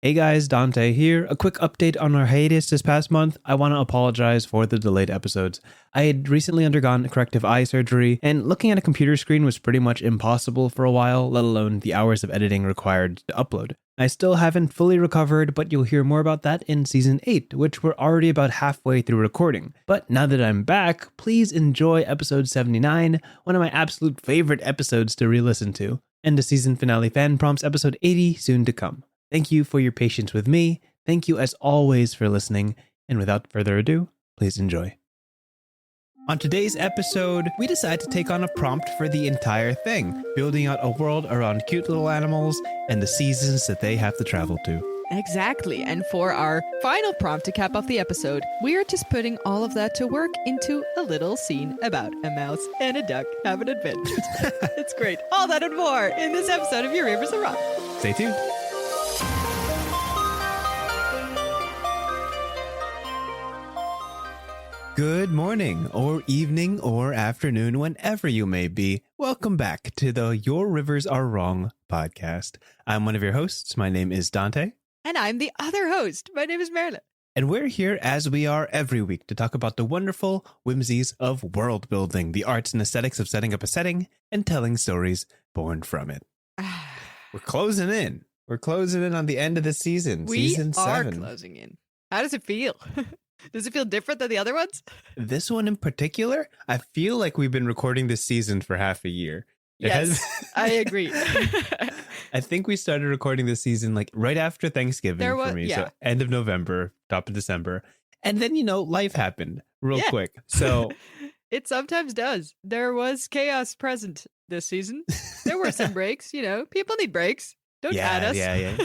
Hey guys, Dante here. A quick update on our hiatus this past month. I want to apologize for the delayed episodes. I had recently undergone corrective eye surgery, and looking at a computer screen was pretty much impossible for a while, let alone the hours of editing required to upload. I still haven't fully recovered, but you'll hear more about that in Season 8, which we're already about halfway through recording. But now that I'm back, please enjoy episode 79, one of my absolute favorite episodes to re-listen to, and the season finale fan prompts episode 80 soon to come. Thank you for your patience with me. Thank you as always for listening. And without further ado, please enjoy. On today's episode, we decide to take on a prompt for the entire thing, building out a world around cute little animals and the seasons that they have to travel to. Exactly. And for our final prompt to cap off the episode, we are just putting all of that to work into a little scene about a mouse and a duck having adventures. It's great. All that and more in this episode of Your Rivers Are Wrong. Stay tuned. Good morning, or evening, or afternoon, whenever you may be. Welcome back to the Your Rivers Are Wrong podcast. I'm one of your hosts. My name is Dante. And I'm the other host. My name is Marilyn. And we're here, as we are every week, to talk about the wonderful whimsies of world building, the arts and aesthetics of setting up a setting and telling stories born from it. We're closing in. We're closing in on the end of the season. Season 7. We are closing in. How does it feel? Does it feel different than the other ones? This one in particular, I feel like we've been recording this season for half a year. Yes, I agree. I think we started recording this season like right after Thanksgiving for me. Yeah. So end of November, top of December. And then, life happened real quick. So it sometimes does. There was chaos present this season. There were some breaks, people need breaks. Don't add us. Yeah.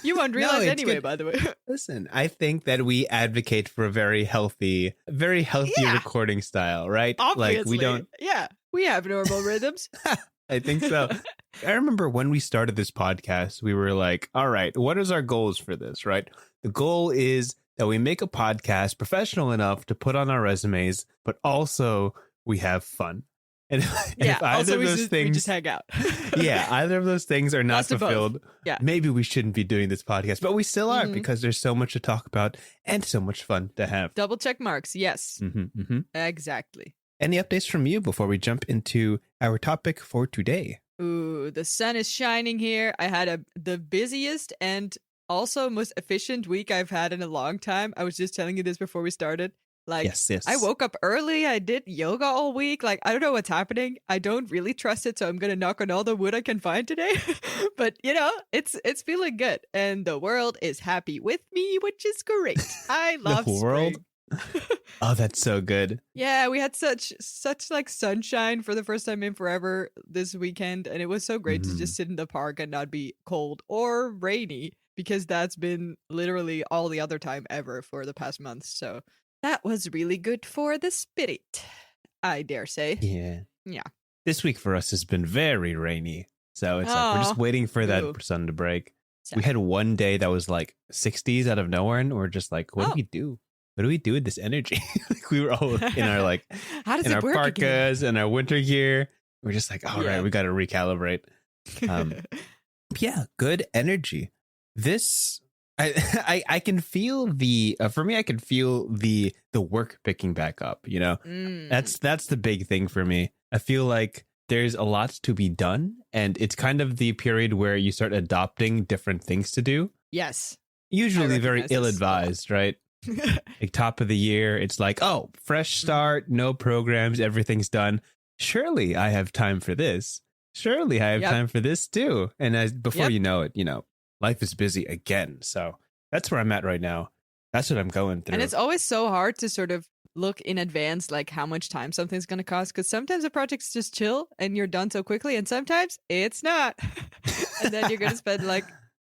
You won't realize anyway, good. by the way. Listen, I think that we advocate for a very healthy recording style, right? Obviously. Like we don't. Yeah, we have normal rhythms. I think so. I remember when we started this podcast, we were like, all right, what is our goals for this, right? The goal is that we make a podcast professional enough to put on our resumes, but also we have fun. And if either of those things, we just hang out. either of those things are not fulfilled, maybe we shouldn't be doing this podcast, but we still are because there's so much to talk about and so much fun to have. Double check marks. Yes, exactly. Any updates from you before we jump into our topic for today? Ooh, the sun is shining here. I had the busiest and also most efficient week I've had in a long time. I was just telling you this before we started. Yes. I woke up early. I did yoga all week. I don't know what's happening. I don't really trust it, so I'm gonna knock on all the wood I can find today. But it's feeling good, and the world is happy with me, which is great. I love the world. Spring. Oh, that's so good. Yeah, we had such sunshine for the first time in forever this weekend, and it was so great to just sit in the park and not be cold or rainy, because that's been literally all the other time ever for the past month. So that was really good for the spirit, I dare say. Yeah. This week for us has been very rainy. So it's like we're just waiting for that sun to break. Sorry. We had one day that was like 60s out of nowhere, and we're just like, what do we do? What do we do with this energy? We were all in our how does in it our work parkas again? and our winter gear. We're just like, all right, we got to recalibrate. Good energy. This I can feel for me, I can feel the work picking back up, That's the big thing for me. I feel like there's a lot to be done, and it's kind of the period where you start adopting different things to do. Yes. Usually very ill-advised, right? Like top of the year, it's like, oh, fresh start, no programs, everything's done. Surely I have time for this. Surely I have time for this too. And before you know it, life is busy again. So that's where I'm at right now. That's what I'm going through. And it's always so hard to sort of look in advance, like how much time something's going to cost. Because sometimes a project's just chill and you're done so quickly. And sometimes it's not. And then you're going to spend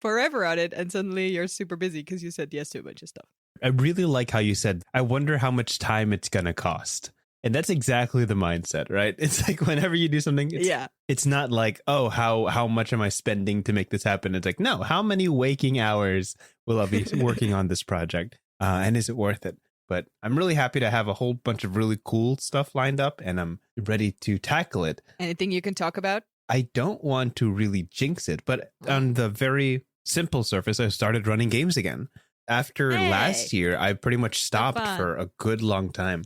forever on it. And suddenly you're super busy because you said yes to a bunch of stuff. I really like how you said, I wonder how much time it's going to cost. And that's exactly the mindset, right? It's like whenever you do something, it's not like, oh, how much am I spending to make this happen? It's like, no, how many waking hours will I be working on this project? And is it worth it? But I'm really happy to have a whole bunch of really cool stuff lined up, and I'm ready to tackle it. Anything you can talk about? I don't want to really jinx it, but on the very simple surface, I started running games again. After last year, I pretty much stopped for a good long time.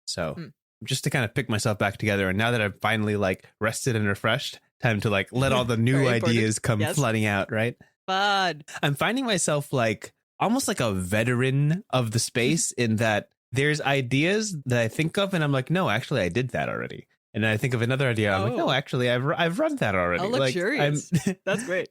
So just to kind of pick myself back together. And now that I've finally like rested and refreshed, time to like let all the new ideas come flooding out, right? Fun. I'm finding myself like almost like a veteran of the space in that there's ideas that I think of and I'm like, no, actually I did that already. And then I think of another idea. I'm like, no, actually, I've run that already. Oh, luxurious. That's great.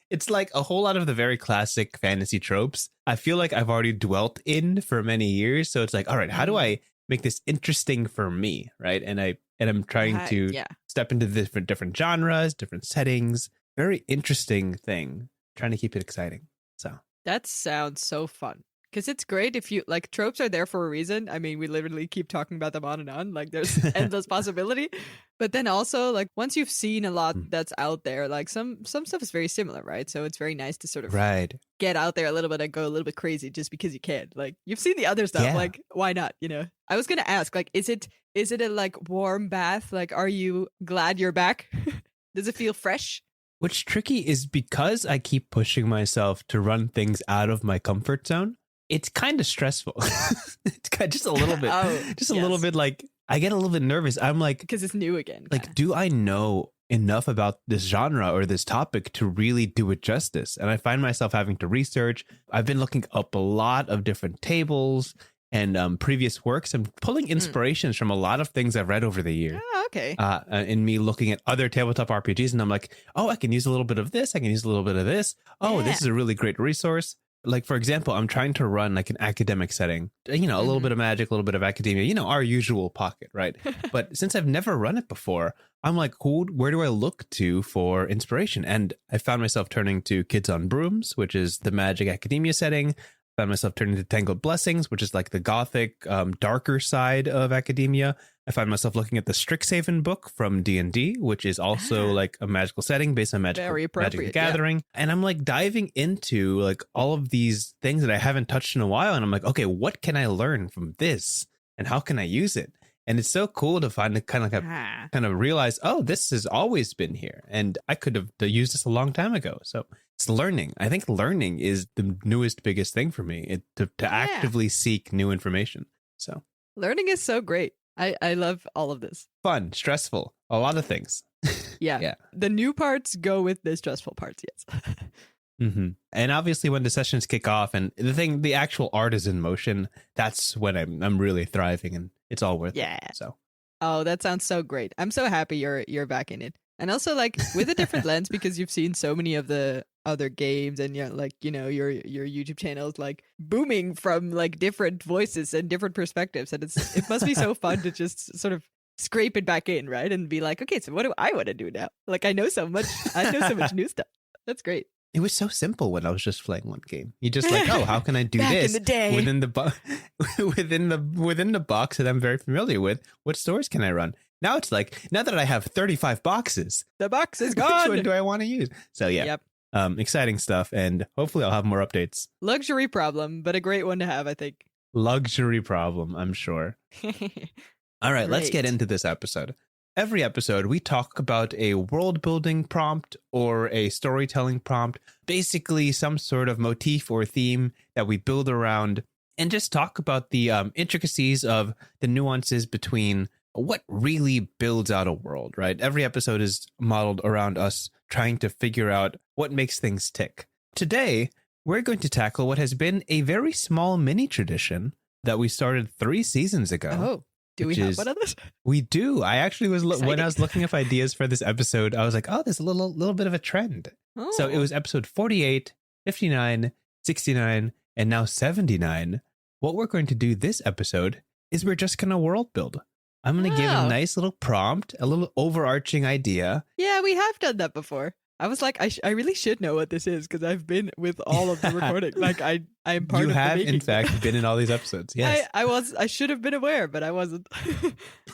It's like a whole lot of the very classic fantasy tropes. I feel like I've already dwelt in for many years. So it's like, all right, how do I make this interesting for me, right? And I'm trying to step into different genres, different settings. Very interesting thing. Trying to keep it exciting. So that sounds so fun. Because it's great if you like tropes are there for a reason. I mean, we literally keep talking about them on and on. Like there's endless possibility. But then also like once you've seen a lot that's out there, like some stuff is very similar, right? So it's very nice to sort of get out there a little bit and go a little bit crazy just because you can. Like you've seen the other stuff. Like why not? You know, I was going to ask, like, is it a like warm bath? Like, are you glad you're back? Does it feel fresh? What's tricky is because I keep pushing myself to run things out of my comfort zone. It's kind of stressful. It's kind of just a little bit, a little bit like I get a little bit nervous. I'm like, because it's new again. Like, do I know enough about this genre or this topic to really do it justice? And I find myself having to research. I've been looking up a lot of different tables and previous works and pulling inspirations from a lot of things I've read over the year. Oh, okay. In me looking at other tabletop RPGs, and I'm like, oh, I can use a little bit of this. I can use a little bit of this. Oh, this is a really great resource. Like, for example, I'm trying to run like an academic setting, you know, a little bit of magic, a little bit of academia, you know, our usual pocket, right? But since I've never run it before, I'm like, where do I look to for inspiration? And I found myself turning to Kids on Brooms, which is the magic academia setting. Found myself turning to Tangled Blessings, which is like the gothic, darker side of academia. I find myself looking at the Strixhaven book from D&D, which is also like a magical setting based on Magic the Gathering. Yeah. And I'm like diving into like all of these things that I haven't touched in a while. And I'm like, okay, what can I learn from this? And how can I use it? And it's so cool to find kind of realize, oh, this has always been here. And I could have used this a long time ago. So it's learning. I think learning is the newest, biggest thing for me, to actively seek new information. So learning is so great. I love all of this. Fun, stressful, a lot of things. Yeah. The new parts go with the stressful parts, yes. And obviously when the sessions kick off and the actual art is in motion, that's when I'm really thriving and it's all worth it. So. Oh, that sounds so great. I'm so happy you're back in it. And also like with a different lens, because you've seen so many of the other games and your YouTube channel is like booming from like different voices and different perspectives. And it must be so fun to just sort of scrape it back in, right? And be like, okay, so what do I want to do now? Like I know so much new stuff. That's great. It was so simple when I was just playing one game. You just like, oh, how can I do this in the day. within the box that I'm very familiar with? What stores can I run? Now it's like, now that I have 35 boxes, the box is gone. Which one do I want to use? So yeah, exciting stuff, and hopefully I'll have more updates. Luxury problem, but a great one to have, I think. Luxury problem, I'm sure. All right, let's get into this episode. Every episode, we talk about a world building prompt or a storytelling prompt, basically some sort of motif or theme that we build around and just talk about the intricacies of the nuances between what really builds out a world, right? Every episode is modeled around us trying to figure out what makes things tick. Today, we're going to tackle what has been a very small mini tradition that we started 3 seasons ago. Oh. Do we have one of this? We do. I actually was when I was looking up ideas for this episode, I was like, oh, there's a little bit of a trend. Oh. So it was episode 48, 59, 69, and now 79. What we're going to do this episode is we're just going to world build. I'm going to give a nice little prompt, a little overarching idea. Yeah, we have done that before. I was like, I really should know what this is because I've been with all of the recording. Like I'm part of the making. You have, in fact, been in all these episodes. Yes, I should have been aware, but I wasn't.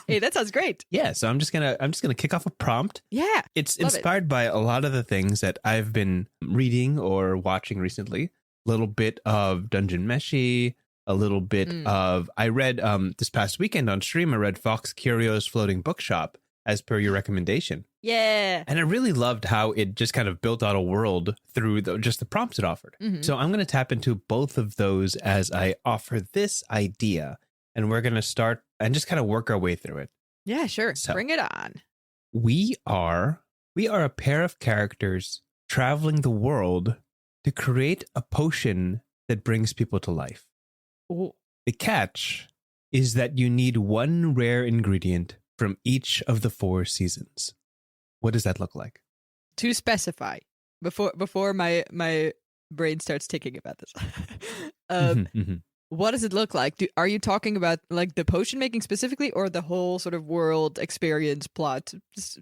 Hey, that sounds great. Yeah, so I'm just gonna kick off a prompt. Yeah, it's inspired by a lot of the things that I've been reading or watching recently. A little bit of Dungeon Meshi, a little bit of I read this past weekend on stream. I read Fox Curio's Floating Bookshop. as per your recommendation. Yeah. And I really loved how it just kind of built out a world through just the prompts it offered. So I'm going to tap into both of those as I offer this idea. And we're going to start and just kind of work our way through it. Yeah, sure. So, bring it on. We are a pair of characters traveling the world to create a potion that brings people to life. Ooh. The catch is that you need one rare ingredient from each of the 4 seasons. What does that look like? To specify, before my brain starts ticking about this, what does it look like? Are you talking about like the potion making specifically, or the whole sort of world experience, plot,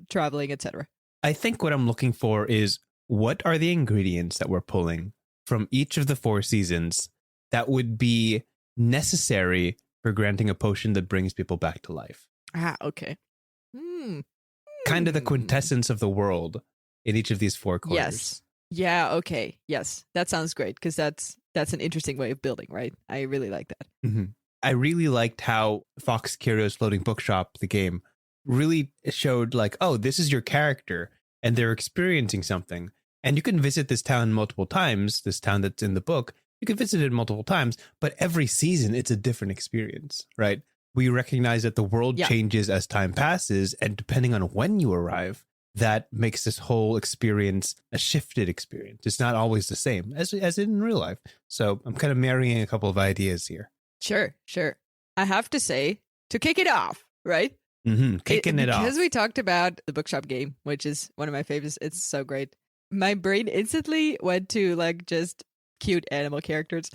traveling, etc.? I think what I'm looking for is, what are the ingredients that we're pulling from each of the 4 seasons that would be necessary for granting a potion that brings people back to life? Ah, okay. Kind of the quintessence of the world in each of these 4 quarters. Yes. Yeah, okay. Yes. That sounds great, because that's an interesting way of building, right? I really like that. I really liked how Fox Curio's Floating Bookshop, the game, really showed like, oh, this is your character and they're experiencing something. And you can visit this town multiple times, this town that's in the book. You can visit it multiple times, but every season it's a different experience, right? We recognize that the world changes as time passes, and depending on when you arrive, that makes this whole experience a shifted experience. It's not always the same as in real life. So I'm kind of marrying a couple of ideas here. Sure. I have to say, to kick it off, right? Kicking it off. Because we talked about the bookshop game, which is one of my favorites. It's so great. My brain instantly went to like just cute animal characters.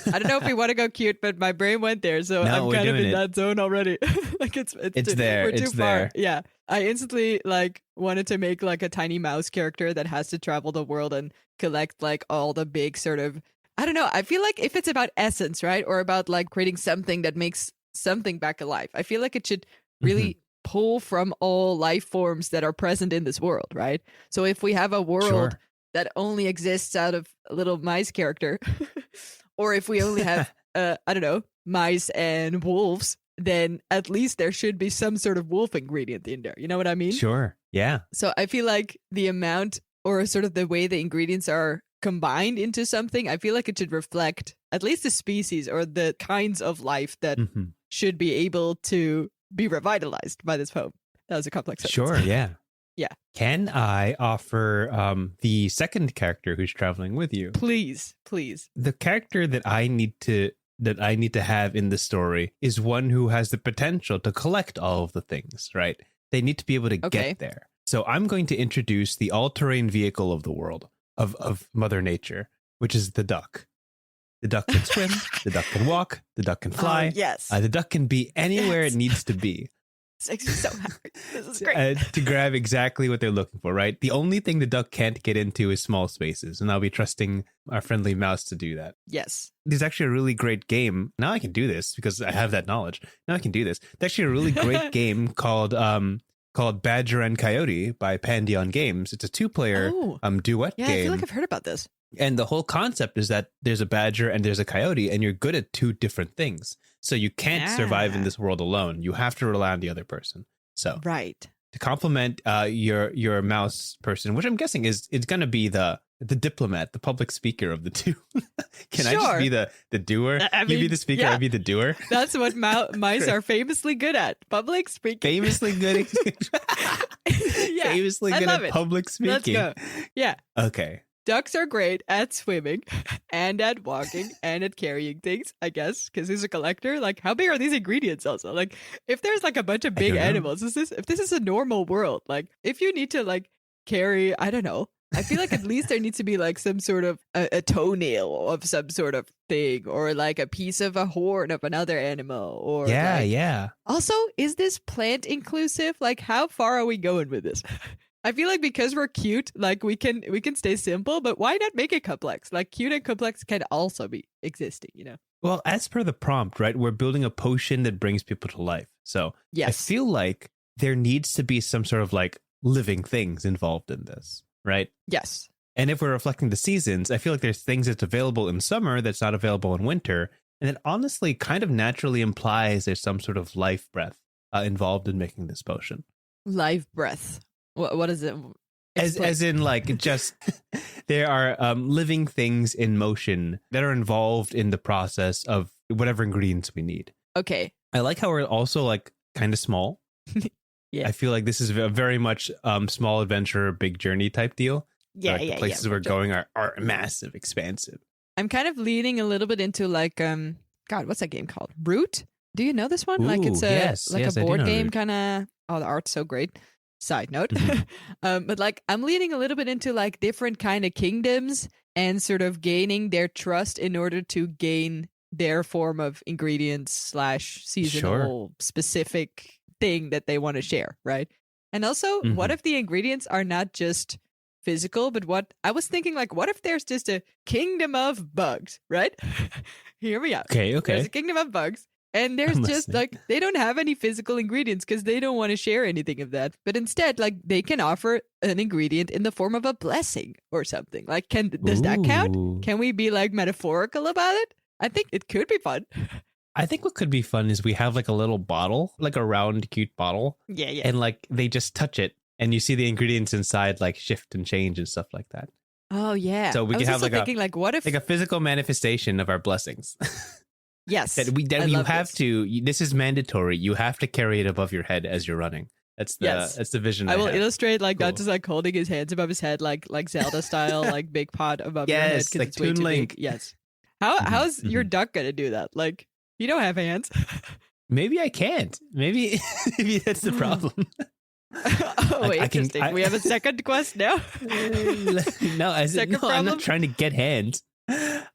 I don't know if we want to go cute, but my brain went there, so I'm kind of in that zone already. Like it's there. We're too it's far. there. Yeah, I instantly like wanted to make like a tiny mouse character that has to travel the world and collect like all the big sort of, I don't know. I feel like if it's about essence, right, or about like creating something that makes something back alive, I feel like it should really pull from all life forms that are present in this world, right? So if we have a world that only exists out of a little mice character, or if we only have, I don't know, mice and wolves, then at least there should be some sort of wolf ingredient in there. You know what I mean? Sure. Yeah. So I feel like the amount, or sort of the way the ingredients are combined into something, I feel like it should reflect at least the species or the kinds of life that should be able to be revitalized by this poem. That was a complex sentence. Sure. Yeah. Yeah. Can I offer the second character who's traveling with you? Please. The character that I need to have in the story is one who has the potential to collect all of the things, right? They need to be able to get there. So I'm going to introduce the all-terrain vehicle of the world, of Mother Nature, which is the duck. The duck can swim, the duck can walk, the duck can fly. Oh, yes. The duck can be anywhere it needs to be. This makes me so happy. This is great. To grab exactly what they're looking for, right? The only thing the duck can't get into is small spaces, and I'll be trusting our friendly mouse to do that. Yes. There's actually a really great game. Now I can do this because I have that knowledge. Now I can do this. There's actually a really great game called Badger and Coyote by Pandion Games. It's a 2-player duet game. Yeah, I feel like I've heard about this. And the whole concept is that there's a badger and there's a coyote, and you're good at 2 different things. So you can't survive in this world alone. You have to rely on the other person. So to complement your mouse person, which I'm guessing is going to be the diplomat, the public speaker of the 2. Can I just be the doer? You be the speaker, I be the doer. That's what mice are famously good at. Public speaking. Famously good at public speaking. Let's go. Yeah. Okay. Ducks are great at swimming and at walking and at carrying things, I guess, because he's a collector. Like, how big are these ingredients also? Like, if there's like a bunch of big animals, if this is a normal world, like if you need to like carry, I don't know, I feel like at least there needs to be like some sort of a toenail of some sort of thing, or like a piece of a horn of another animal, or Also, is this plant inclusive? Like, how far are we going with this? I feel like because we're cute, like we can stay simple, but why not make it complex? Like cute and complex can also be existing, you know? Well, as per the prompt, right, we're building a potion that brings people to life. So I feel like there needs to be some sort of like living things involved in this, right? Yes. And if we're reflecting the seasons, I feel like there's things that's available in summer that's not available in winter. And it honestly kind of naturally implies there's some sort of life breath involved in making this potion. Life breath. What is it? As in like just there are living things in motion that are involved in the process of whatever ingredients we need. Okay. I like how we're also like kind of small. Yeah. I feel like this is a very much small adventure, big journey type deal. Yeah, like the places we're going are massive, expansive. I'm kind of leaning a little bit into like God, what's that game called? Root? Do you know this one? Ooh, like it's a yes, a board game Root. kind of. Oh, the art's so great. Side note. Mhm. But like I'm leaning a little bit into like different kind of kingdoms and sort of gaining their trust in order to gain their form of ingredients / seasonal specific thing that they want to share, right? And also, what Mhm. if the ingredients are not just physical, but what I was thinking, like, what if there's just a kingdom of bugs, right? Hear me out. There's Okay. a kingdom of bugs, and there's I'm just listening. like they don't have any physical ingredients because they don't want to share anything of that. But instead, like they can offer an ingredient in the form of a blessing or something. Like, does that count? Ooh. Can we be like metaphorical about it? I think it could be fun. I think what could be fun is we have like a little bottle, like a round, cute bottle, Yeah. and like they just touch it, and you see the ingredients inside like shift and change and stuff like that. Oh yeah. So we I can was have also like thinking, like, what if? like a physical manifestation of our blessings. Yes, that I you love have this. to. This is mandatory. You have to carry it above your head as you're running. That's the vision. I will have. illustrate like Cool. not just like holding his hands above his head, like Zelda style, like big pot above your head Yes, because like it's way Toon too Link. big. Yes. How's your mhm. duck gonna do that? Like you don't have hands. Maybe I can't. Maybe that's the problem. Oh, Like, interesting. We have a second quest now. No, Second I'm problem? not trying to get hands.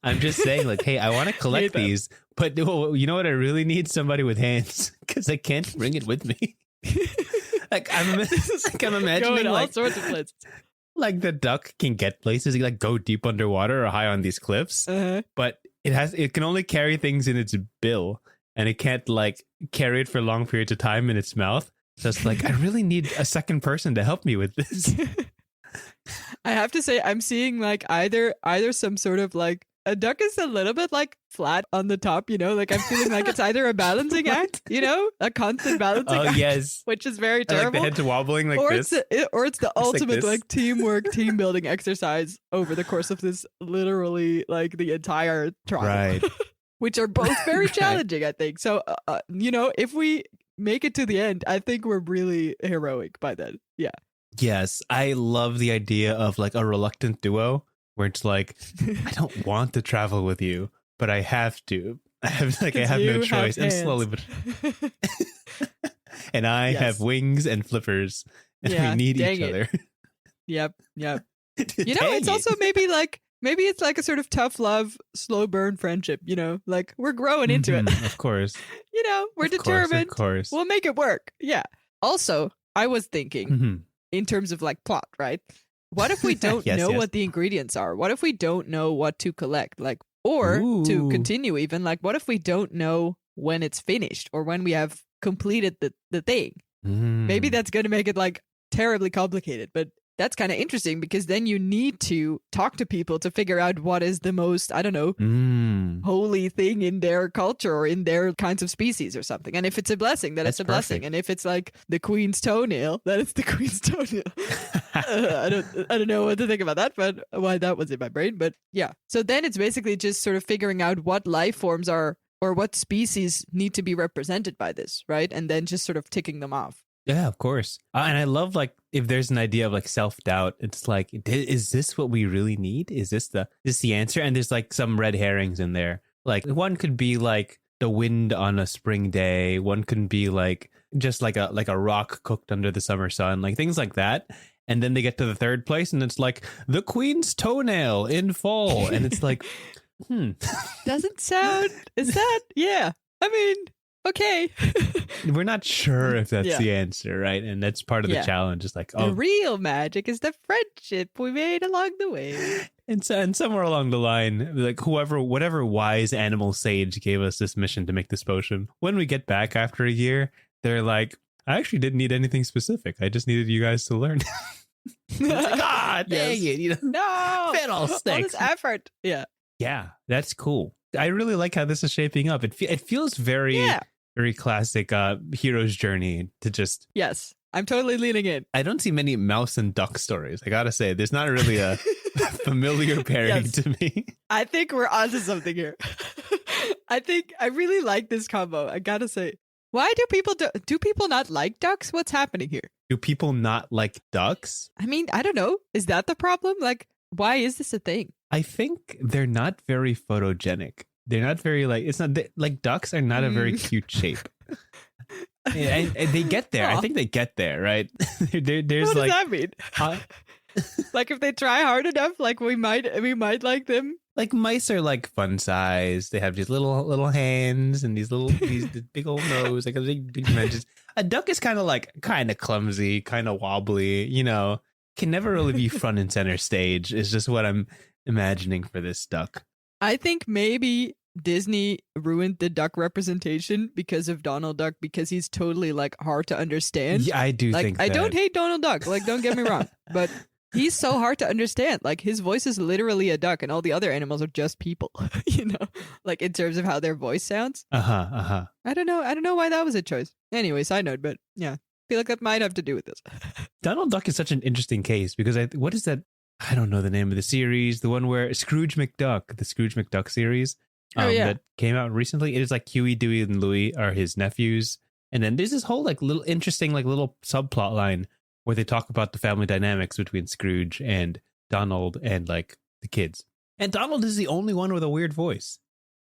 I'm just saying, like, hey, I want to collect them. these, but you know what? I really need somebody with hands because I can't bring it with me. like I'm imagining Going all like sorts of places. like the duck can get places, like go deep underwater or high on these cliffs, but it can only carry things in its bill, and it can't like carry it for long periods of time in its mouth. So it's like I really need a second person to help me with this. I have to say, I'm seeing like either some sort of like a duck is a little bit like flat on the top, you know, like I'm feeling like it's either a balancing act, you know, a constant balancing act, Yes, which is very I like terrible. the head's wobbling like or this. It's the ultimate this. like teamwork, team building exercise over the course of this literally like the entire trial, Right. which are both very Right. challenging, I think. So, you know, if we make it to the end, I think we're really heroic by then. Yeah. Yes, I love the idea of like a reluctant duo where it's like I don't want to travel with you, but I have to. I have no choice, and slowly, but and I have wings and flippers, and we need each other. Yep. You know, it's also maybe it's like a sort of tough love, slow burn friendship. You know, like we're growing into it. Of course. You know, we're determined. Of course. We'll make it work. Yeah. Also, I was thinking in terms of like plot, right? What if we don't know what the ingredients are? What if we don't know what to collect? Like, or to continue even, like, what if we don't know when it's finished or when we have completed the thing? Maybe that's going to make it like terribly complicated, but that's kind of interesting because then you need to talk to people to figure out what is the most, I don't know, holy thing in their culture or in their kinds of species or something. And if it's a blessing, then it's a blessing. And if it's like the queen's toenail, then it's the queen's toenail. I don't know what to think about that, but why that was in my brain. But yeah. So then it's basically just sort of figuring out what life forms are or what species need to be represented by this, right? And then just sort of ticking them off. Yeah, of course. And I love like if there's an idea of like self-doubt, it's like, is this what we really need? Is this the answer? And there's like some red herrings in there. Like one could be like the wind on a spring day. One could be like just like a rock cooked under the summer sun, like things like that. And then they get to the third place and it's like the queen's toenail in fall. And it's like, Doesn't sound, is that? Yeah. I mean, okay. We're not sure if that's the answer, right? And that's part of the challenge. It's like, the real magic is the friendship we made along the way. And somewhere along the line, like whatever wise animal sage gave us this mission to make this potion, when we get back after a year, they're like, I actually didn't need anything specific. I just needed you guys to learn. Dang it. You know, no. Fiddle sticks. All this effort. Yeah. Yeah, that's cool. I really like how this is shaping up. It feels very... very classic hero's journey to just I'm totally leaning in. I don't see many mouse and duck stories. I gotta say, there's not really a familiar pairing to me. I think we're onto something here. I really like this combo. I gotta say. Why do people not like ducks? What's happening here? Do people not like ducks? I mean, I don't know. Is that the problem? Like, why is this a thing? I think they're not very photogenic. They're not very like ducks are not a very cute shape. And they get there. I think they get there, right? There's what does like, that mean? Like if they try hard enough, like we might like them. Like mice are like fun size. They have these little hands and these big old nose, like big dimensions. A duck is kind of clumsy, kind of wobbly. Can never really be front and center stage. Is just what I'm imagining for this duck. I think maybe Disney ruined the duck representation because of Donald Duck, because he's totally like hard to understand. Yeah, I do think I that. don't hate Donald Duck. Like, don't get me wrong, but he's so hard to understand. Like, his voice is literally a duck, and all the other animals are just people. Like in terms of how their voice sounds. I don't know why that was a choice. Anyway, side note, but yeah, I feel like that might have to do with this. Donald Duck is such an interesting case because what is that? I don't know the name of the series. The one where the Scrooge McDuck series. That came out recently. It is like Huey, Dewey, and Louie are his nephews, and then there's this whole like little interesting like little subplot line where they talk about the family dynamics between Scrooge and Donald and like the kids. And Donald is the only one with a weird voice.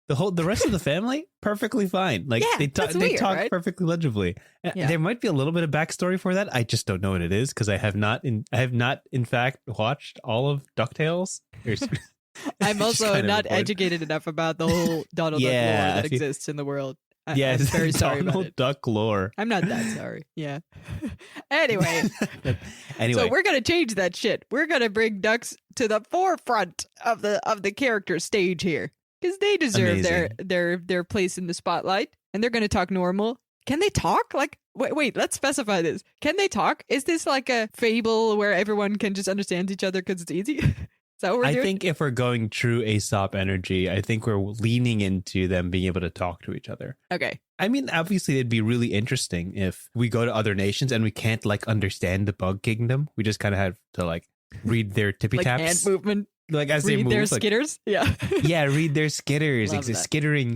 The rest of the family perfectly fine. Like they talk right? Perfectly legibly. Yeah. There might be a little bit of backstory for that. I just don't know what it is because I have not in fact watched all of DuckTales. I'm also not educated enough about the whole Donald Duck lore that exists in the world. I'm very sorry about it. Duck lore. I'm not that sorry. Yeah. Anyway, so we're gonna change that shit. We're gonna bring ducks to the forefront of the character stage here because they deserve their place in the spotlight, and they're gonna talk normal. Can they talk? Like, wait, let's specify this. Can they talk? Is this like a fable where everyone can just understand each other because it's easy? I think if we're going true Aesop energy, I think we're leaning into them being able to talk to each other. Okay. I mean, obviously, it'd be really interesting if we go to other nations and we can't like understand the bug kingdom. We just kind of have to like read their tippy taps, like hand movement, like as read they move, their like, skitters. Yeah, yeah, read their skitters.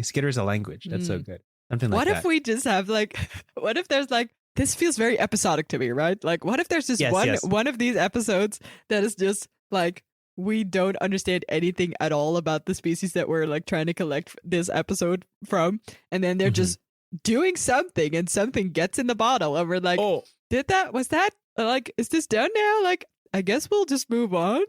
Skitter's a language. That's so good. Something like that. What if we just have like? What if there's like? This feels very episodic to me, right? Like, what if there's just one of these episodes that is just like. We don't understand anything at all about the species that we're like trying to collect this episode from. And then they're just doing something and something gets in the bottle. And we're like, was that like, is this done now? Like, I guess we'll just move on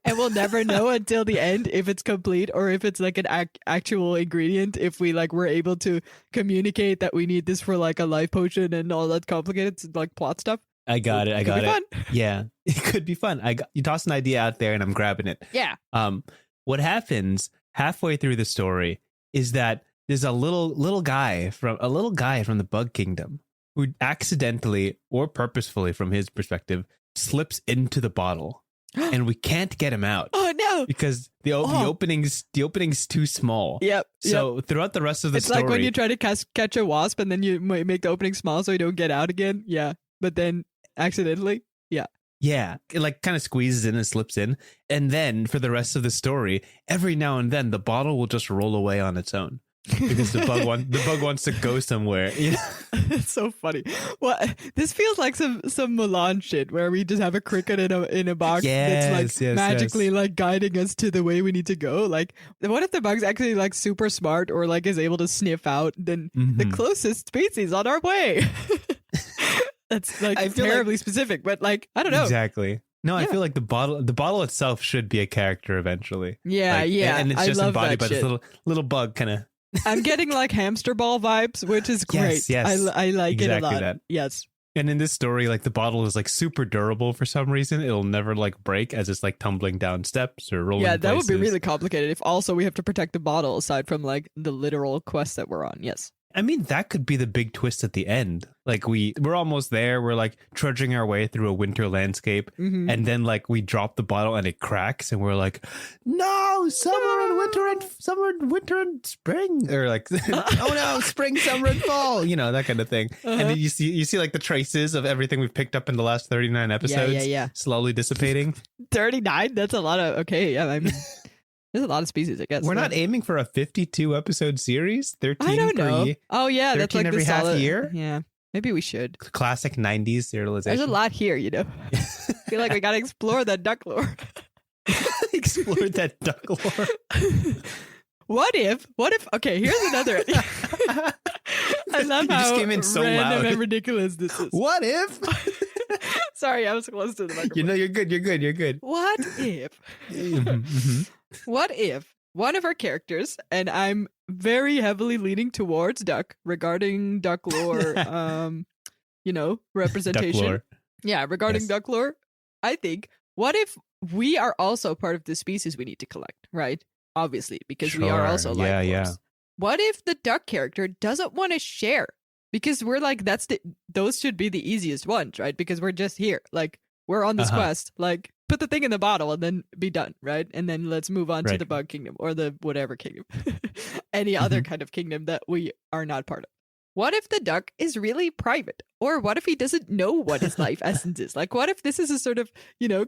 and we'll never know until the end if it's complete or if it's like an actual ingredient. If we like were able to communicate that we need this for like a life potion and all that complicated like plot stuff. I got it. Fun. Yeah, it could be fun. You toss an idea out there and I'm grabbing it. Yeah. What happens halfway through the story is that there's a little guy from the Bug Kingdom who accidentally or purposefully, from his perspective, slips into the bottle, and we can't get him out. Oh no! Because the opening's too small. Yep. So throughout the rest of the story, it's like when you try to catch a wasp and then you make the opening small so you don't get out again. Yeah, but then. Accidentally? Yeah, it like kind of squeezes in and slips in. And then for the rest of the story, every now and then the bottle will just roll away on its own because the bug wants to go somewhere. It's so funny. Well, this feels like some Mulan shit where we just have a cricket in a box that's like magically like guiding us to the way we need to go. Like, what if the bug's actually like super smart or like is able to sniff out the closest species on our way? That's like terribly specific, but like, I don't know. Exactly. No, I feel like the bottle itself should be a character eventually. Yeah, like, yeah. And it's just embodied by this little bug kind of. I'm getting like hamster ball vibes, which is great. Yes. I like exactly it a lot. That. Yes. And in this story, like the bottle is like super durable for some reason. It'll never like break as it's like tumbling down steps or rolling. Yeah, that places. would be really complicated if also we have to protect the bottle aside from like the literal quest that we're on. Yes. I mean, that could be the big twist at the end. Like we're almost there. We're like trudging our way through a winter landscape. And then like we drop the bottle and it cracks and we're like, no, summer and winter and spring. Or like, oh no, spring, summer and fall, you know, that kind of thing. And then you see like the traces of everything we've picked up in the last 39 episodes slowly dissipating. 39? That's a lot of, okay. Yeah, I mean, there's a lot of species, I guess. We're not aiming for a 52 episode series. 13 I don't know. Oh yeah, that's like every the half solid, year. Yeah, maybe we should. Classic 90s serialization. There's a lot here, you know. I feel like we gotta explore that duck lore. Explore that duck lore. What if? Okay, here's another. I love You how just came in so random loud. and ridiculous this is. What if? Sorry, I was close to the microphone. You know, you're good. What if? What if one of our characters, and I'm very heavily leaning towards duck regarding duck lore, representation. Duck lore. Yeah, regarding duck lore, I think, what if we are also part of the species we need to collect, right? Obviously, because we are also life forms. What if the duck character doesn't want to share? Because we're like, those should be the easiest ones, right? Because we're just here. Like, we're on this quest. Like, put the thing in the bottle and then be done, right? And then let's move on to the bug kingdom or the whatever kingdom. Any other kind of kingdom that we are not part of. What if the duck is really private? Or what if he doesn't know what his life essence is? Like, what if this is a sort of,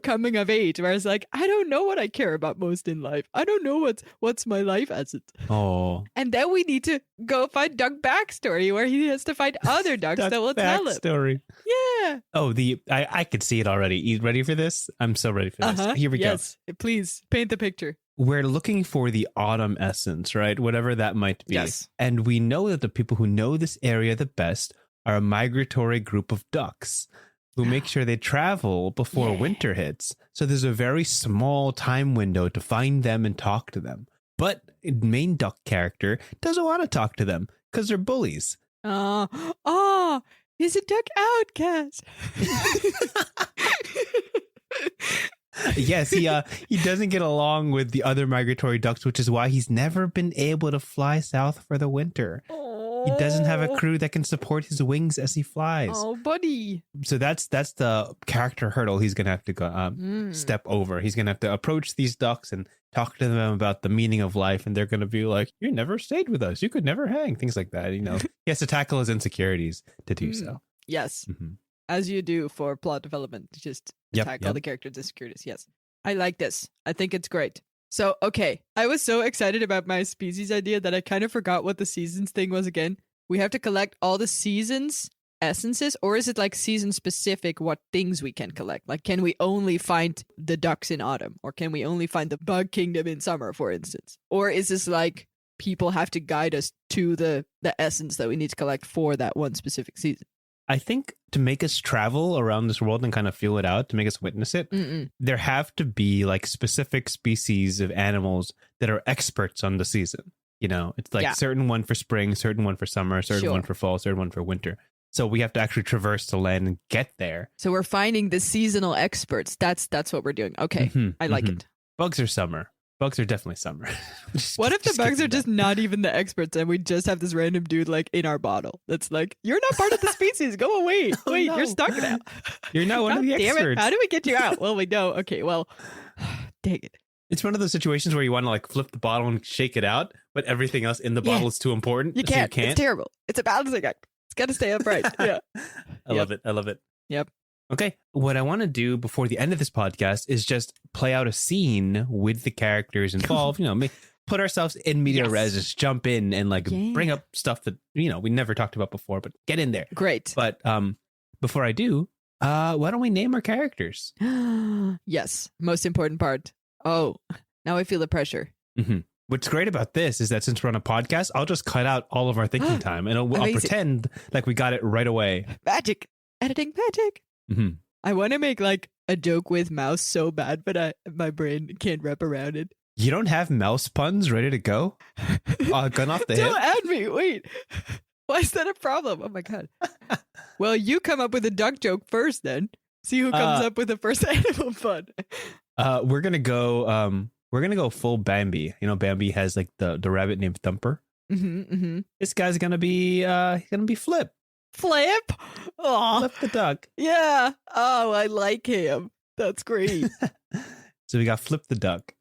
coming of age where it's like, I don't know what I care about most in life. I don't know what's my life essence. Oh. And then we need to go find duck backstory where he has to find other ducks that will tell him. Backstory. Yeah. Oh, I could see it already. You ready for this? I'm so ready for this. Here we go. Yes, please paint the picture. We're looking for the autumn essence, right? Whatever that might be. Yes. And we know that the people who know this area the best are a migratory group of ducks who make sure they travel before winter hits. So there's a very small time window to find them and talk to them. But the main duck character doesn't want to talk to them because they're bullies. He's a duck outcast. Yes, he doesn't get along with the other migratory ducks, which is why he's never been able to fly south for the winter. He doesn't have a crew that can support his wings as he flies. Oh, buddy. So that's the character hurdle he's going to have to go, step over. He's going to have to approach these ducks and talk to them about the meaning of life. And they're going to be like, you never stayed with us. You could never hang. Things like that. He has to tackle his insecurities to do so. Yes. As you do for plot development. Just tackle the character's insecurities. Yes. I like this. I think it's great. So, okay. I was so excited about my species idea that I kind of forgot what the seasons thing was again. We have to collect all the seasons essences, or is it like season specific what things we can collect? Like, can we only find the ducks in autumn, or can we only find the bug kingdom in summer, for instance? Or is this like people have to guide us to the essence that we need to collect for that one specific season? I think to make us travel around this world and kind of feel it out, to make us witness it, there have to be like specific species of animals that are experts on the season. It's like certain one for spring, certain one for summer, certain one for fall, certain one for winter. So we have to actually traverse the land and get there. So we're finding the seasonal experts. That's what we're doing. Okay. I like it. Bugs are summer. Bugs are definitely summer. What if the bugs are just not even the experts and we just have this random dude like in our bottle that's like, you're not part of the species. Go away. Wait, you're stuck now. You're not one of the experts. How do we get you out? Well, we know. Okay, well, dang it. It's one of those situations where you want to like flip the bottle and shake it out, but everything else in the bottle is too important. You can't. It's terrible. It's a balancing act. It's got to stay upright. Yeah. I love it. Yep. Okay. What I want to do before the end of this podcast is just play out a scene with the characters involved, put ourselves in media res, just jump in and like bring up stuff that, we never talked about before, but get in there. Great. But before I do, why don't we name our characters? Yes. Most important part. Oh, now I feel the pressure. What's great about this is that since we're on a podcast, I'll just cut out all of our thinking time and I'll pretend like we got it right away. Magic. Editing magic. I want to make like a joke with mouse so bad, but my brain can't wrap around it. You don't have mouse puns ready to go? Gun off the hip? Don't add me. Wait. Why is that a problem? Oh my God. Well, you come up with a duck joke first then. See who comes up with the first animal pun. We're gonna go full Bambi. Bambi has like the rabbit named Thumper. This guy's gonna be Flip. Flip? Oh, Flip the duck. yeah. Oh, I like him. That's great. So we got Flip the duck.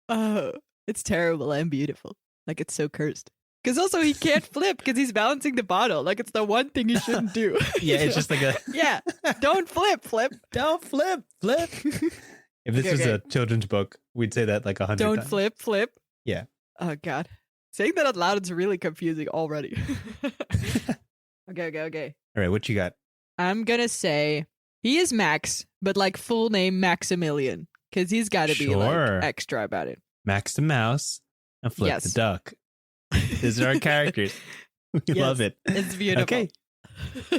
Oh, it's terrible and beautiful. Like, it's so cursed. Because also he can't flip because he's balancing the bottle. Like, it's the one thing he shouldn't do. Yeah, it's just like a... Yeah, don't flip. Don't flip. If this was a children's book, we'd say that like 100 times. Don't flip. Yeah. Oh, God. Saying that out loud is really confusing already. Okay. All right, what you got? I'm going to say he is Max, but like full name Maximilian. Because he's got to be like extra about it. Max the mouse and Flip the duck. These are our characters. We love it. It's beautiful. Okay.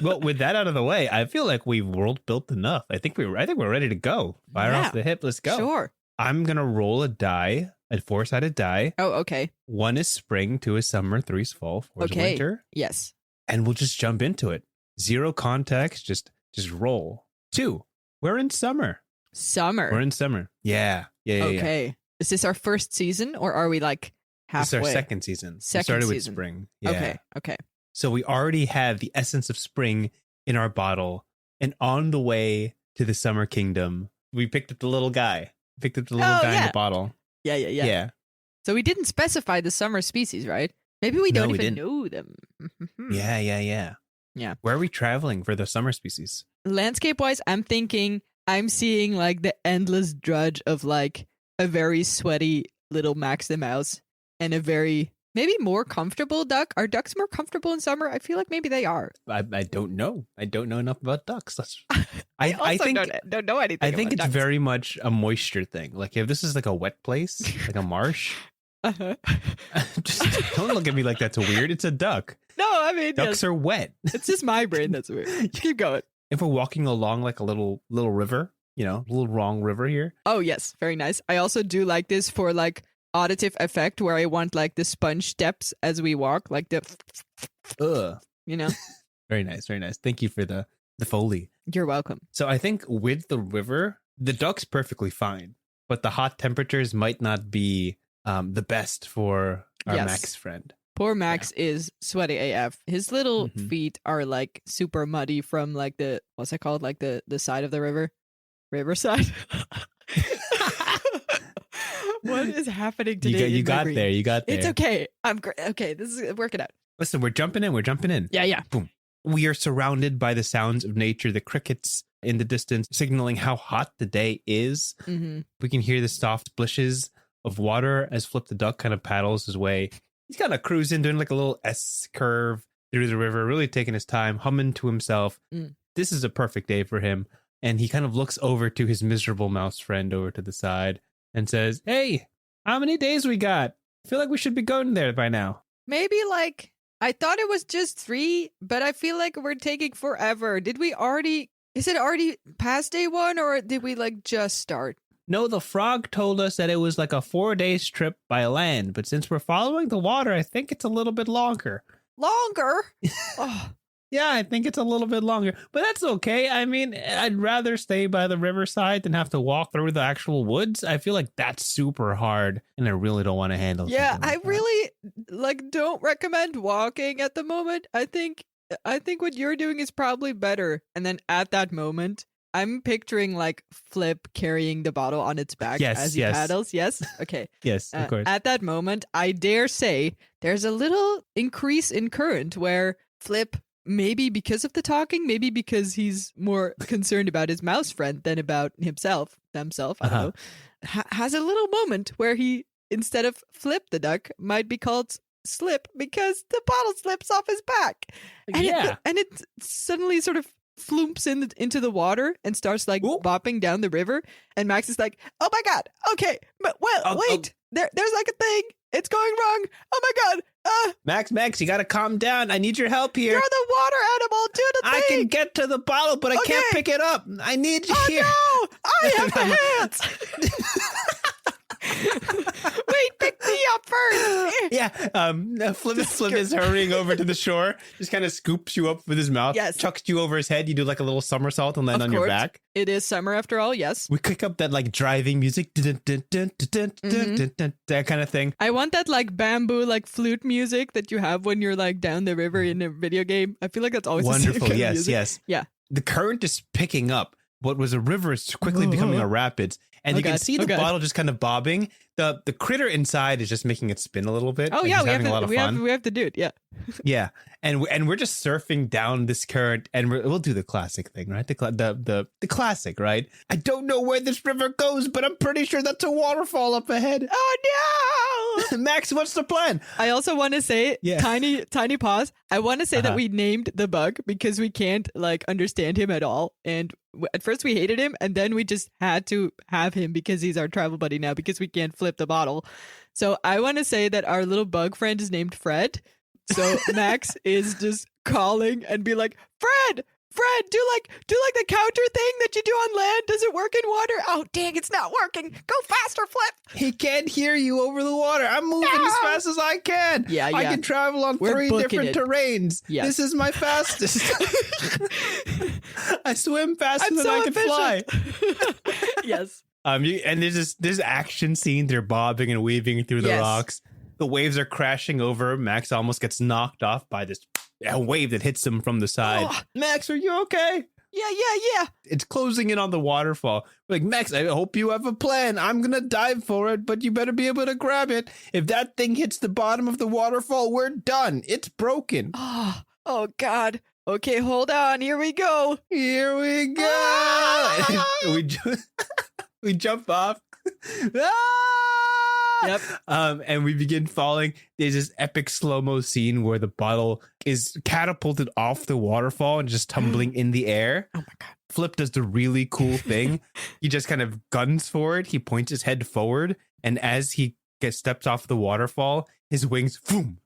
Well, with that out of the way, I feel like we've world built enough. I think we're ready to go. Fire off the hip. Let's go. Sure. I'm gonna roll a die, a 4-sided die. Oh, okay. 1 is spring, 2 is summer, 3 is fall, 4 is winter. Yes. And we'll just jump into it. 0 context, just roll. 2. We're in summer. We're in summer. Yeah. Okay. Is this our first season or are we like halfway? This is our second season. We started with spring. Yeah. Okay. So we already have the essence of spring in our bottle. And on the way to the summer kingdom, we picked up the little guy. In the bottle. Yeah. So we didn't specify the summer species, right? Maybe we don't even know them. Yeah. Where are we traveling for the summer species? Landscape-wise, I'm seeing like the endless drudge of like a very sweaty little Max the Mouse and a very maybe more comfortable duck. Are ducks more comfortable in summer? I feel like maybe they are. I don't know. I don't know enough about ducks. I think don't know anything. I think about it's ducks. very much a moisture thing. Like if this is like a wet place, like a marsh. Just don't look at me like that's weird. It's a duck. No, I mean ducks are wet. It's just my brain that's weird. Keep going. If we're walking along like a little river, a little wrong river here. Oh yes, very nice. I also do like this for like auditive effect where I want like the sponge steps as we walk, like the Very nice. Thank you for the Foley. You're welcome. So I think with the river, the duck's perfectly fine, but the hot temperatures might not be the best for our Max friend. Poor Max is sweaty AF. His little feet are like super muddy from like the, what's it called? Like the side of the river? Riverside? What is happening today? You got there. It's okay. I'm great. Okay, this is working out. Listen, we're jumping in. Yeah. Boom. We are surrounded by the sounds of nature, the crickets in the distance, signaling how hot the day is. We can hear the soft splishes of water as Flip the duck kind of paddles his way. He's kind of cruising, doing like a little S curve through the river, really taking his time, humming to himself. This is a perfect day for him. And he kind of looks over to his miserable mouse friend over to the side and says, "Hey, how many days we got? I feel like we should be going there by now." Maybe like, I thought it was just 3, but I feel like we're taking forever. Is it already past day 1 or did we like just start? No, the frog told us that it was like a 4-day trip by land, but since we're following the water, I think it's a little bit longer. Longer? Oh. Yeah, I think it's a little bit longer, but that's okay. I mean, I'd rather stay by the riverside than have to walk through the actual woods. I feel like that's super hard, and I really don't want to handle. Yeah, I really don't recommend walking at the moment. I think what you're doing is probably better. And then at that moment, I'm picturing like Flip carrying the bottle on its back as he paddles. Yes. Okay. Yes, of course. At that moment, I dare say there's a little increase in current where Flip, maybe because of the talking, maybe because he's more concerned about his mouse friend than about himself, I don't know, has a little moment where he, instead of Flip the duck, might be called Slip because the bottle slips off his back. And it suddenly sort of floomps into the water and starts like bopping down the river. And Max is like, "Oh my God. Okay. But wait, there's like a thing. It's going wrong. Oh my God. Max, you gotta calm down. I need your help here. You're the water animal. Do the thing. I can get to the bottle, but I can't pick it up. I need you here. No, I have the hands. Wait, pick me up. first. Yeah. Flip is hurrying over to the shore, just kind of scoops you up with his mouth, chucks you over his head. You do like a little somersault and land on your back. It is summer after all, yes. We kick up that like driving music, that kind of thing. I want that like bamboo, like flute music that you have when you're like down the river in a video game. I feel like that's always wonderful. The same kind Yes, of music. yes. Yeah. The current is picking up. What was a river is quickly becoming a rapids. And you can see the bottle just kind of bobbing. The critter inside is just making it spin a little bit. Oh, yeah, we have to do it. Yeah. Yeah. And we're just surfing down this current, and we'll do the classic thing, right? The classic, right? I don't know where this river goes, but I'm pretty sure that's a waterfall up ahead. Oh, no. Max, what's the plan? I also want to say, tiny pause. I want to say that we named the bug because we can't like understand him at all. And at first we hated him, and then we just had to have him because he's our travel buddy now because we can't flip the bottle. So I want to say that our little bug friend is named Fred. So Max is just calling and be like, Fred, do like the counter thing that you do on land. Does it work in water? Oh, dang, it's not working. Go faster, Flip. He can't hear you over the water. I'm moving as fast as I can. Yeah. I can travel on 3 different terrains. Yes. This is my fastest. I swim faster than I can fly. Yes. And there's this action scene. They're bobbing and weaving through the rocks. The waves are crashing over. Max almost gets knocked off by this wave that hits him from the side. Oh. Max, are you okay? Yeah. It's closing in on the waterfall. We're like, Max, I hope you have a plan. I'm going to dive for it, but you better be able to grab it. If that thing hits the bottom of the waterfall, we're done. It's broken. Oh God. Okay, hold on. Here we go. We jump off. Yep. And we begin falling. There's this epic slow-mo scene where the bottle is catapulted off the waterfall and just tumbling in the air. Oh my God. Flip does the really cool thing. He just kind of guns for it. He points his head forward, and as he steps off the waterfall, his wings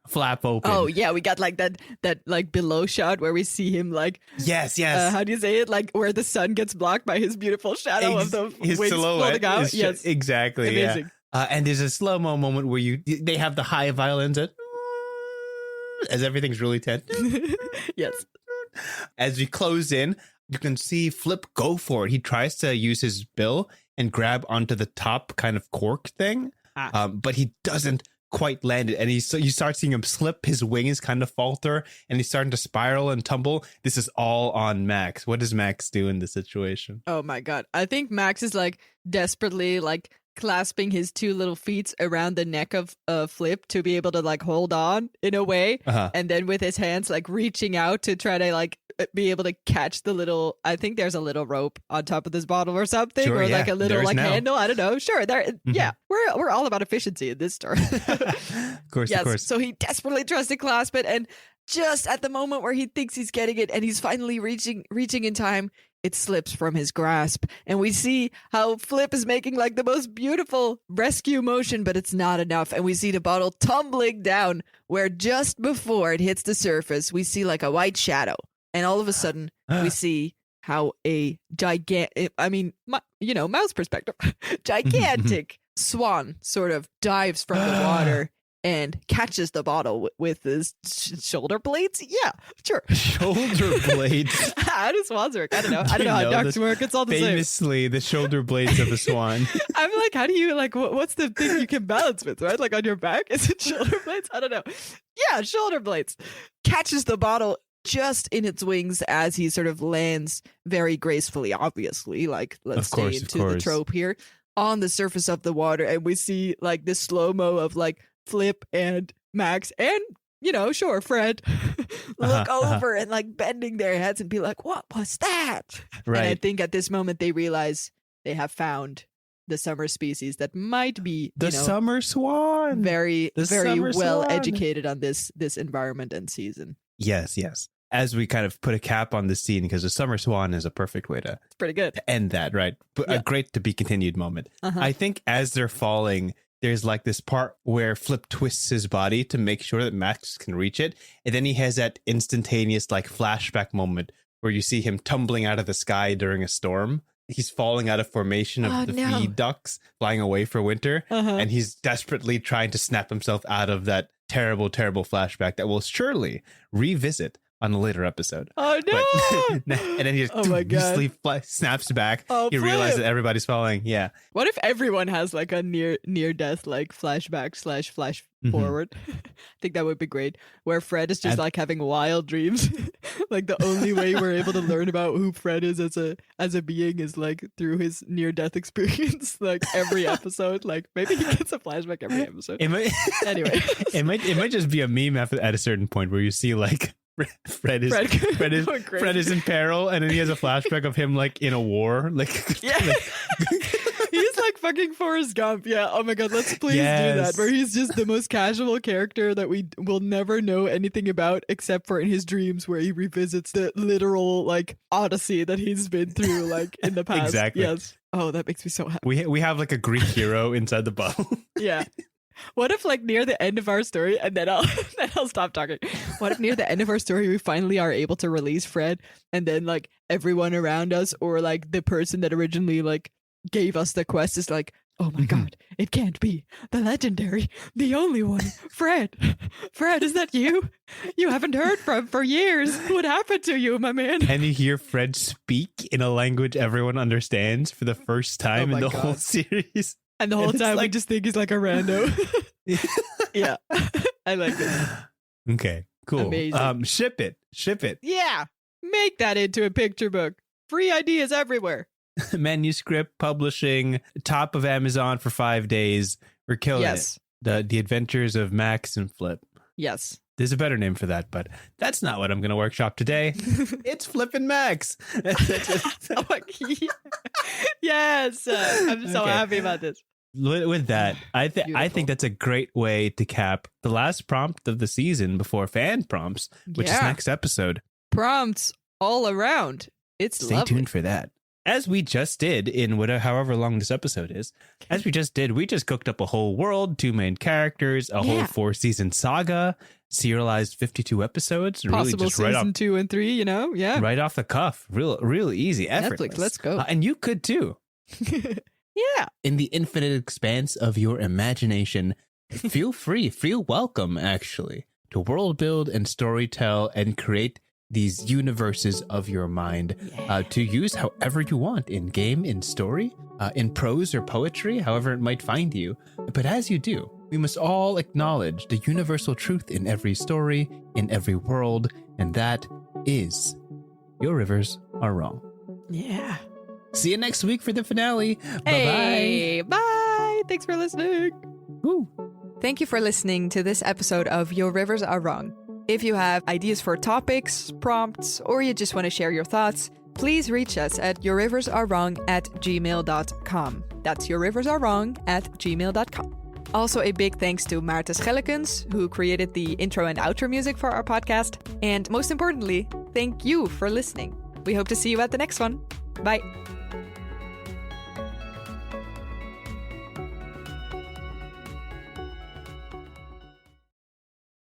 flap open. Oh yeah, we got like that like below shot where we see him like yes. How do you say it? Like where the sun gets blocked by his beautiful shadow of the his wings silhouette. floating out. Yes, exactly. Amazing. Yeah. And there's a slow-mo moment where they have the high violins as everything's really tense. Yes. As we close in, you can see Flip go for it. He tries to use his bill and grab onto the top kind of cork thing, but he doesn't quite land it. And you start seeing him slip. His wings kind of falter, and he's starting to spiral and tumble. This is all on Max. What does Max do in this situation? Oh my God. I think Max is like desperately like clasping his 2 little feet around the neck of Flip to be able to like hold on in a way, and then with his hands like reaching out to try to like be able to catch the little, I think there's a little rope on top of this bottle or something, or like a little like handle. I don't know. Sure, there. Yeah, we're all about efficiency in this store. Of course. So he desperately tries to clasp it, and just at the moment where he thinks he's getting it, and he's finally reaching in time, it slips from his grasp, and we see how Flip is making like the most beautiful rescue motion, but it's not enough. And we see the bottle tumbling down, where just before it hits the surface, we see like a white shadow. And all of a sudden, we see how a gigantic, mouse perspective, gigantic swan sort of dives from the water and catches the bottle with his shoulder blades. Yeah, sure. Shoulder blades. How do swans work? I don't know. I don't know how ducks work. It's all the same. Famously, the shoulder blades of a swan. I'm like, how do you, like, what's the thing you can balance with, right? Like on your back? Is it shoulder blades? I don't know. Yeah, shoulder blades. Catches the bottle just in its wings as he sort of lands very gracefully, obviously. Like, let's stay into the trope here. On the surface of the water. And we see, like, this slow-mo of, like, Flip and Max and, Fred look over and like bending their heads and be like, what was that? Right. And I think at this moment they realize they have found the summer species that might be the summer swan. Very well educated on this environment and season. Yes. As we kind of put a cap on this scene, because the summer swan is a perfect way to it's pretty good to end that, right? But a great to be continued moment. I think as they're falling, there's like this part where Flip twists his body to make sure that Max can reach it. And then he has that instantaneous like flashback moment where you see him tumbling out of the sky during a storm. he's falling out of formation of the feed ducks flying away for winter. And he's desperately trying to snap himself out of that terrible, terrible flashback that will surely revisit on a later episode. Oh no! And then he just snaps back. He realizes that everybody's following. Yeah. What if everyone has like a near death like flashback / flash forward? I think that would be great. Where Fred is just like having wild dreams. Like the only way we're able to learn about who Fred is as a being is like through his near death experience. Like every episode, like maybe he gets a flashback every episode. Anyway, it might just be a meme at a certain point where you see like Fred is in peril, and then he has a flashback of him like in a war, like he's like fucking Forrest Gump. Yeah. Oh my god, let's please do that. Where he's just the most casual character that we will never know anything about except for in his dreams, where he revisits the literal like odyssey that he's been through like in the past. Exactly. Yes. Oh, that makes me so happy. We have like a Greek hero inside the bottle. Yeah. What if like near the end of our story, and then I'll stop talking. What if near the end of our story we finally are able to release Fred, and then like everyone around us or like the person that originally like gave us the quest is like, oh my god, it can't be the legendary, the only one, Fred, is that you? You haven't heard from for years. What happened to you, my man? And you hear Fred speak in a language everyone understands for the first time in the whole series. And the whole time we just think he's like a rando. Yeah. I like this. Okay, cool. Amazing. Ship it. Yeah. Make that into a picture book. Free ideas everywhere. Manuscript, publishing, top of Amazon for 5 days. We're killing it. The Adventures of Max and Flip. Yes. There's a better name for that, but that's not what I'm going to workshop today. It's Flip and Max. Oh my God. Yes. I'm so happy about this. With that, I think that's a great way to cap the last prompt of the season before fan prompts, which is next episode. Prompts all around. It's lovely. Stay tuned for that. As we just did in however long this episode is, we just cooked up a whole world, 2 main characters, a whole 4-season saga, serialized 52 episodes. Possible really just season 2 and 3, you know? Yeah. Right off the cuff. Real easy, effortless. Netflix, let's go. And you could too. Yeah. In the infinite expanse of your imagination, feel welcome, actually, to world build and storytell and create these universes of your mind to use however you want in game, in story, in prose or poetry, however it might find you. But as you do, we must all acknowledge the universal truth in every story, in every world, and that is your rivers are wrong. Yeah. See you next week for the finale. Hey, bye-bye. Bye. Thanks for listening. Woo. Thank you for listening to this episode of Your Rivers Are Wrong. If you have ideas for topics, prompts, or you just want to share your thoughts, please reach us at yourriversarewrong@gmail.com. That's yourriversarewrong@gmail.com. Also, a big thanks to Maarten Schellekens, who created the intro and outro music for our podcast. And most importantly, thank you for listening. We hope to see you at the next one. Bye.